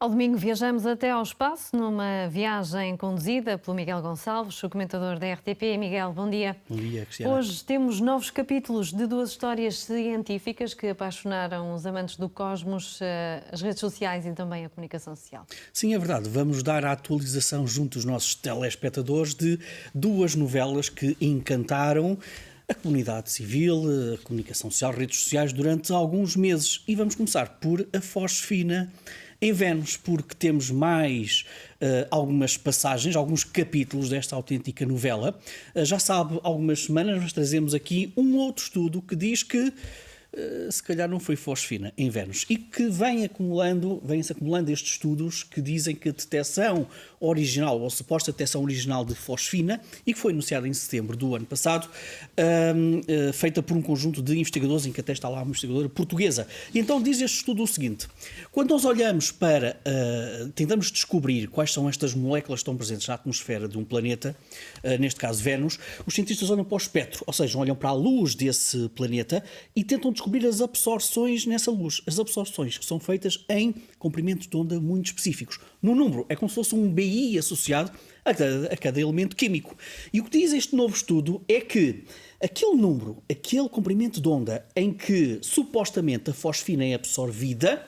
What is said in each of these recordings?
Ao domingo viajamos até ao espaço, numa viagem conduzida pelo Miguel Gonçalves, o comentador da RTP. Miguel, bom dia. Bom dia, Cristiana. Hoje temos novos capítulos de duas histórias científicas que apaixonaram os amantes do cosmos, as redes sociais e também a comunicação social. Sim, é verdade. Vamos dar a atualização junto dos nossos telespectadores de duas novelas que encantaram a comunidade civil, a comunicação social, redes sociais durante alguns meses. E vamos começar por A Fosfina em Vênus, porque temos mais algumas passagens, alguns capítulos desta autêntica novela. Já sabe, há algumas semanas nós trazemos aqui um outro estudo que diz que se calhar não foi fosfina em Vênus e que vem-se acumulando estes estudos que dizem que a detecção original, ou suposta detecção original de fosfina, e que foi anunciada em setembro do ano passado, feita por um conjunto de investigadores, em que até está lá uma investigadora portuguesa. E então diz este estudo o seguinte: quando nós olhamos para, tentamos descobrir quais são estas moléculas que estão presentes na atmosfera de um planeta, neste caso Vênus, os cientistas olham para o espectro, ou seja, olham para a luz desse planeta e tentam descobrir as absorções nessa luz. As absorções que são feitas em comprimentos de onda muito específicos. No número, é como se fosse um BI associado a cada elemento químico. E o que diz este novo estudo é que aquele número, aquele comprimento de onda em que supostamente a fosfina é absorvida,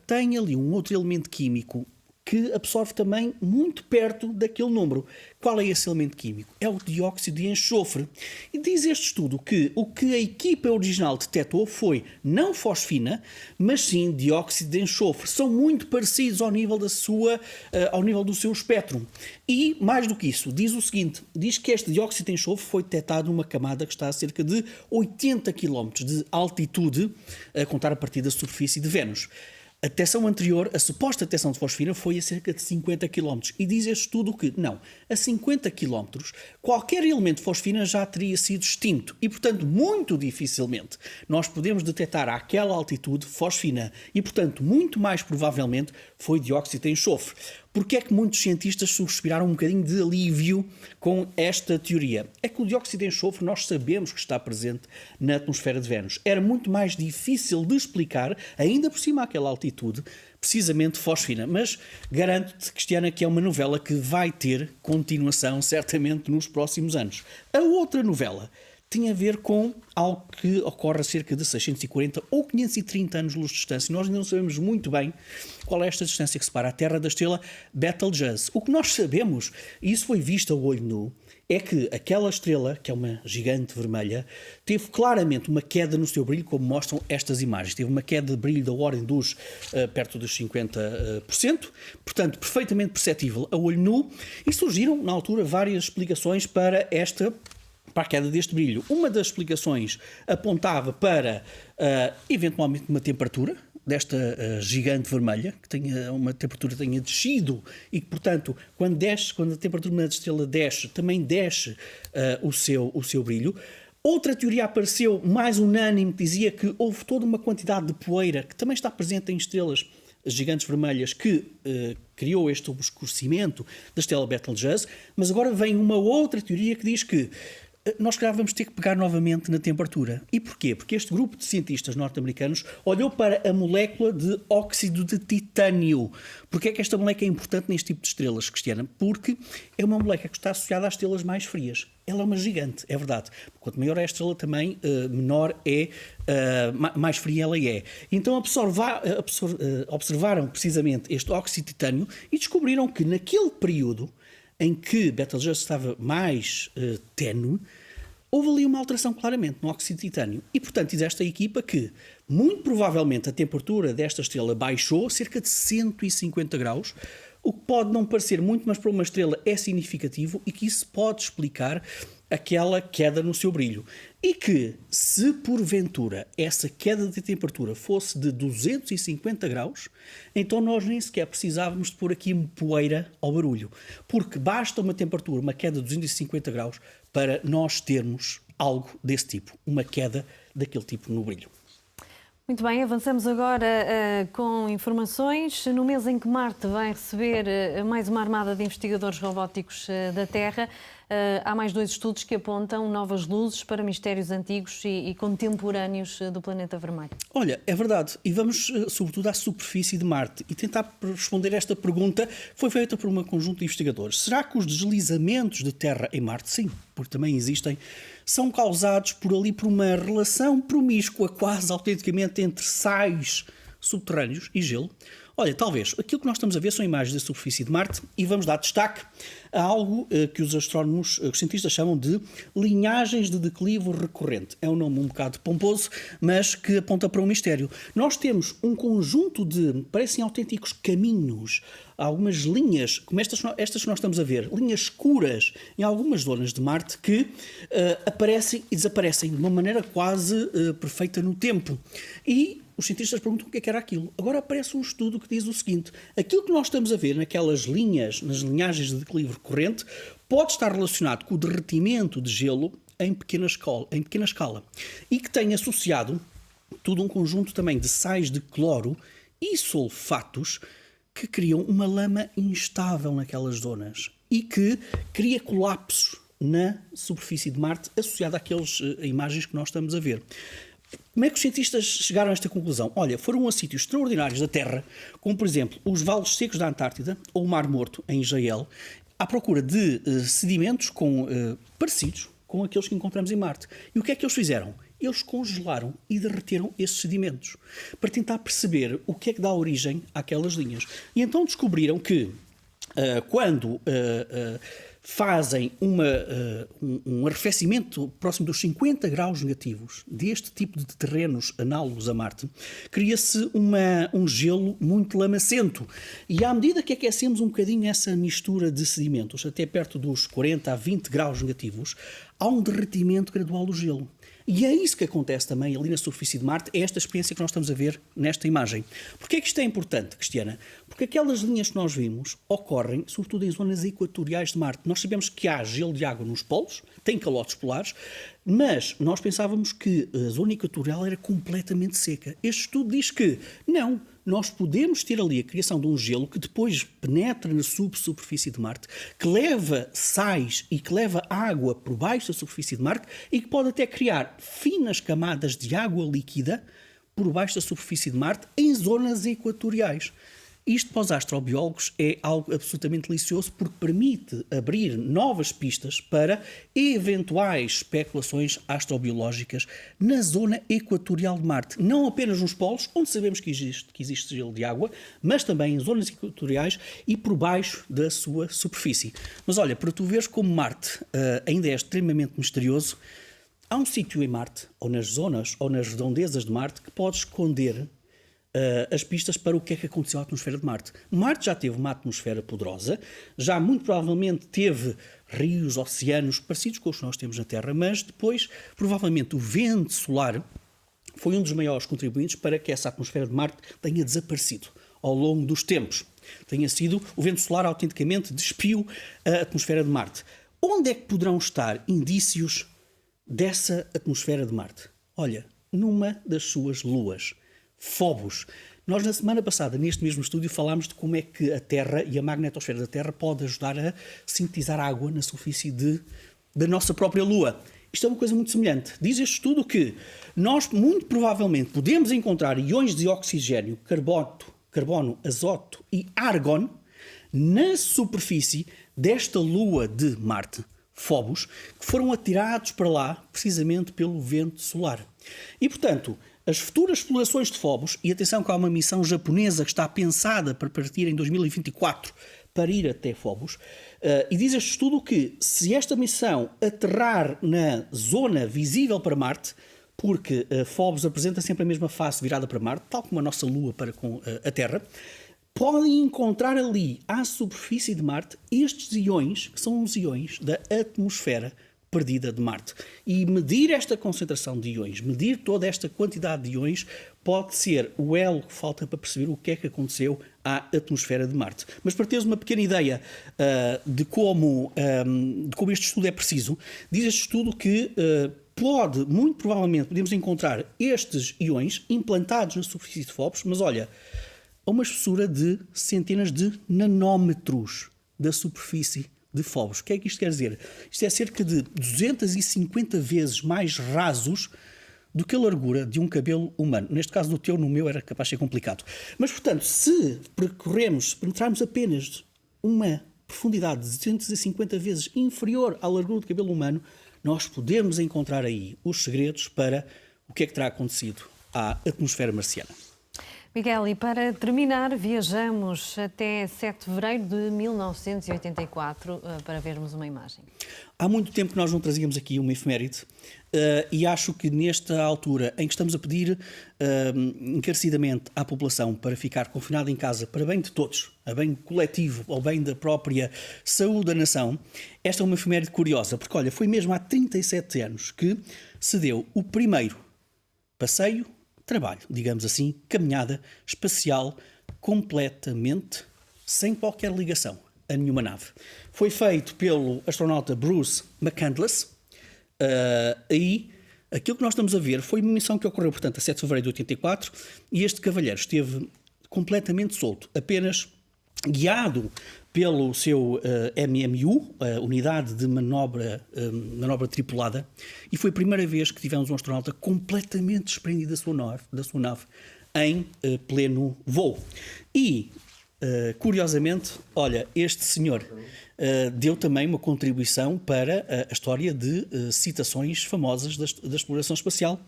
tem ali um outro elemento químico que absorve também muito perto daquele número. Qual é esse elemento químico? É o dióxido de enxofre. E diz este estudo que o que a equipa original detectou foi não fosfina, mas sim dióxido de enxofre. São muito parecidos ao nível ao nível do seu espectro. E, mais do que isso, diz o seguinte: diz que este dióxido de enxofre foi detectado numa camada que está a cerca de 80 km de altitude, a contar a partir da superfície de Vênus. A detecção anterior, a suposta detecção de fosfina, foi a cerca de 50 km. E diz este estudo que, não, a 50 km, qualquer elemento de fosfina já teria sido extinto. E, portanto, muito dificilmente nós podemos detectar àquela altitude fosfina. E, portanto, muito mais provavelmente foi dióxido de enxofre. Porque é que muitos cientistas suspiraram um bocadinho de alívio com esta teoria? É que o dióxido de enxofre nós sabemos que está presente na atmosfera de Vênus. Era muito mais difícil de explicar, ainda por cima àquela altitude, precisamente fosfina. Mas garanto-te, Cristiana, que é uma novela que vai ter continuação, certamente, nos próximos anos. A outra novela tinha a ver com algo que ocorre a cerca de 640 ou 530 anos-luz de distância. Nós ainda não sabemos muito bem qual é esta distância que separa a Terra da estrela Betelgeuse. O que nós sabemos, e isso foi visto a olho nu, é que aquela estrela, que é uma gigante vermelha, teve claramente uma queda no seu brilho, como mostram estas imagens. Teve uma queda de brilho da ordem dos perto dos 50%, portanto, perfeitamente perceptível a olho nu, e surgiram, na altura, várias explicações para a queda deste brilho. Uma das explicações apontava para, eventualmente, uma temperatura desta gigante vermelha, que tenha uma temperatura que tenha descido e que, portanto, quando a temperatura da estrela desce, também desce o seu brilho. Outra teoria apareceu mais unânime, que dizia que houve toda uma quantidade de poeira que também está presente em estrelas gigantes vermelhas que criou este obscurecimento da estrela Betelgeuse, mas agora vem uma outra teoria que diz que nós, calhar, vamos ter que pegar novamente na temperatura. E porquê? Porque este grupo de cientistas norte-americanos olhou para a molécula de óxido de titânio. Porquê é que esta molécula é importante neste tipo de estrelas, Cristiana? Porque é uma molécula que está associada às estrelas mais frias. Ela é uma gigante, é verdade. Quanto maior é a estrela, também menor mais fria ela é. Então observaram precisamente este óxido de titânio e descobriram que naquele período em que Betelgeuse estava mais ténue, houve ali uma alteração claramente no óxido de titânio. E, portanto, diz esta equipa que, muito provavelmente, a temperatura desta estrela baixou cerca de 150 graus, o que pode não parecer muito, mas para uma estrela é significativo e que isso pode explicar aquela queda no seu brilho. E que, se porventura essa queda de temperatura fosse de 250 graus, então nós nem sequer precisávamos de pôr aqui poeira ao barulho. Porque basta uma temperatura, uma queda de 250 graus, para nós termos algo desse tipo, uma queda daquele tipo no brilho. Muito bem, avançamos agora com informações. No mês em que Marte vai receber mais uma armada de investigadores robóticos da Terra, há mais 2 estudos que apontam novas luzes para mistérios antigos e contemporâneos do planeta vermelho. Olha, é verdade. E vamos, sobretudo, à superfície de Marte e tentar responder esta pergunta que foi feita por um conjunto de investigadores. Será que os deslizamentos de Terra em Marte, sim, porque também existem, são causados por uma relação promíscua, quase autenticamente, entre sais subterrâneos e gelo? Olha, talvez. Aquilo que nós estamos a ver são imagens da superfície de Marte e vamos dar destaque a algo que os astrónomos, os cientistas chamam de linhagens de declive recorrente. É um nome um bocado pomposo, mas que aponta para um mistério. Nós temos um conjunto de, parecem autênticos caminhos, algumas linhas, como estas que nós estamos a ver, linhas escuras em algumas zonas de Marte que aparecem e desaparecem de uma maneira quase perfeita no tempo. E os cientistas perguntam o que é que era aquilo. Agora aparece um estudo que diz o seguinte: aquilo que nós estamos a ver naquelas linhas, nas linhagens de declive recorrente, pode estar relacionado com o derretimento de gelo em pequena escala e que tem associado todo um conjunto também de sais de cloro e sulfatos que criam uma lama instável naquelas zonas e que cria colapsos na superfície de Marte associado àquelas imagens que nós estamos a ver. Como é que os cientistas chegaram a esta conclusão? Olha, foram a sítios extraordinários da Terra, como por exemplo os vales secos da Antártida ou o Mar Morto em Israel, à procura de sedimentos parecidos com aqueles que encontramos em Marte. E o que é que eles fizeram? Eles congelaram e derreteram esses sedimentos para tentar perceber o que é que dá origem àquelas linhas. E então descobriram que quando fazem um arrefecimento próximo dos 50 graus negativos deste tipo de terrenos análogos a Marte, cria-se um gelo muito lamacento. E à medida que aquecemos um bocadinho essa mistura de sedimentos, até perto dos 40 a 20 graus negativos, há um derretimento gradual do gelo. E é isso que acontece também ali na superfície de Marte, é esta experiência que nós estamos a ver nesta imagem. Porquê é que isto é importante, Cristiana? Porque aquelas linhas que nós vimos ocorrem sobretudo em zonas equatoriais de Marte. Nós sabemos que há gelo de água nos polos, tem calotes polares, mas nós pensávamos que a zona equatorial era completamente seca. Este estudo diz que não, nós podemos ter ali a criação de um gelo que depois penetra na subsuperfície de Marte, que leva sais e que leva água por baixo da superfície de Marte e que pode até criar finas camadas de água líquida por baixo da superfície de Marte em zonas equatoriais. Isto para os astrobiólogos é algo absolutamente delicioso porque permite abrir novas pistas para eventuais especulações astrobiológicas na zona equatorial de Marte. Não apenas nos polos, onde sabemos que existe gelo de água, mas também em zonas equatoriais e por baixo da sua superfície. Mas olha, para tu veres como Marte ainda é extremamente misterioso, há um sítio em Marte, ou nas zonas, ou nas redondezas de Marte, que pode esconder as pistas para o que é que aconteceu à atmosfera de Marte. Marte já teve uma atmosfera poderosa, já muito provavelmente teve rios, oceanos parecidos com os que nós temos na Terra, mas depois, provavelmente, o vento solar foi um dos maiores contribuintes para que essa atmosfera de Marte tenha desaparecido ao longo dos tempos. O vento solar autenticamente despiu a atmosfera de Marte. Onde é que poderão estar indícios dessa atmosfera de Marte? Olha, numa das suas luas, Phobos. Nós, na semana passada, neste mesmo estúdio, falámos de como é que a Terra e a magnetosfera da Terra pode ajudar a sintetizar água na superfície da nossa própria Lua. Isto é uma coisa muito semelhante. Diz este estudo que nós, muito provavelmente, podemos encontrar íons de oxigênio, carbono, azoto e argon na superfície desta Lua de Marte, Phobos, que foram atirados para lá precisamente pelo vento solar. E, portanto, as futuras explorações de Phobos, e atenção que há uma missão japonesa que está pensada para partir em 2024 para ir até Phobos, e diz este estudo que se esta missão aterrar na zona visível para Marte, porque Phobos apresenta sempre a mesma face virada para Marte, tal como a nossa Lua para com a Terra, podem encontrar ali, à superfície de Marte, estes íons, que são os íons da atmosfera perdida de Marte. E medir esta concentração de íons, medir toda esta quantidade de íons, pode ser o elo que falta para perceber o que é que aconteceu à atmosfera de Marte. Mas para teres uma pequena ideia de como este estudo é preciso, diz este estudo que muito provavelmente, podemos encontrar estes íons implantados na superfície de Phobos, mas olha, a uma espessura de centenas de nanómetros da superfície de Phobos. O que é que isto quer dizer? Isto é cerca de 250 vezes mais rasos do que a largura de um cabelo humano. Neste caso, no teu, no meu, era capaz de ser complicado. Mas, portanto, se penetrarmos apenas uma profundidade de 250 vezes inferior à largura do cabelo humano, nós podemos encontrar aí os segredos para o que é que terá acontecido à atmosfera marciana. Miguel, e para terminar, viajamos até 7 de fevereiro de 1984 para vermos uma imagem. Há muito tempo que nós não trazíamos aqui uma efeméride e acho que nesta altura em que estamos a pedir encarecidamente à população para ficar confinada em casa, para bem de todos, a bem coletivo, ao bem da própria saúde da nação, esta é uma efeméride curiosa, porque olha, foi mesmo há 37 anos que se deu o primeiro passeio, trabalho, digamos assim, caminhada espacial completamente sem qualquer ligação a nenhuma nave. Foi feito pelo astronauta Bruce McCandless. Aí, aquilo que nós estamos a ver foi uma missão que ocorreu, portanto, a 7 de fevereiro de 84, e este cavalheiro esteve completamente solto, apenas guiado pelo seu MMU, a Unidade de Manobra Tripulada, e foi a primeira vez que tivemos um astronauta completamente desprendido da sua nave em pleno voo. E, curiosamente, olha, este senhor deu também uma contribuição para a história de citações famosas da exploração espacial.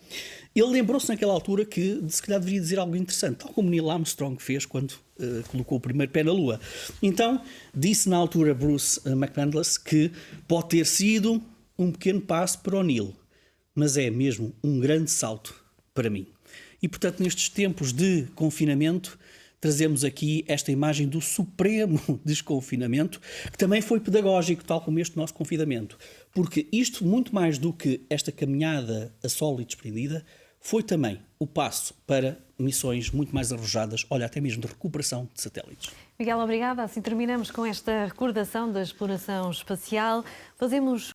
Ele lembrou-se naquela altura que se calhar deveria dizer algo interessante, tal como Neil Armstrong fez quando colocou o primeiro pé na Lua. Então, disse na altura Bruce McCandless que pode ter sido um pequeno passo para o Neil, mas é mesmo um grande salto para mim. E, portanto, nestes tempos de confinamento, trazemos aqui esta imagem do supremo desconfinamento, que também foi pedagógico, tal como este nosso confinamento. Porque isto, muito mais do que esta caminhada a solo e desprendida, foi também o passo para missões muito mais arrojadas, olha, até mesmo de recuperação de satélites. Miguel, obrigada. Assim terminamos com esta recordação da exploração espacial. Fazemos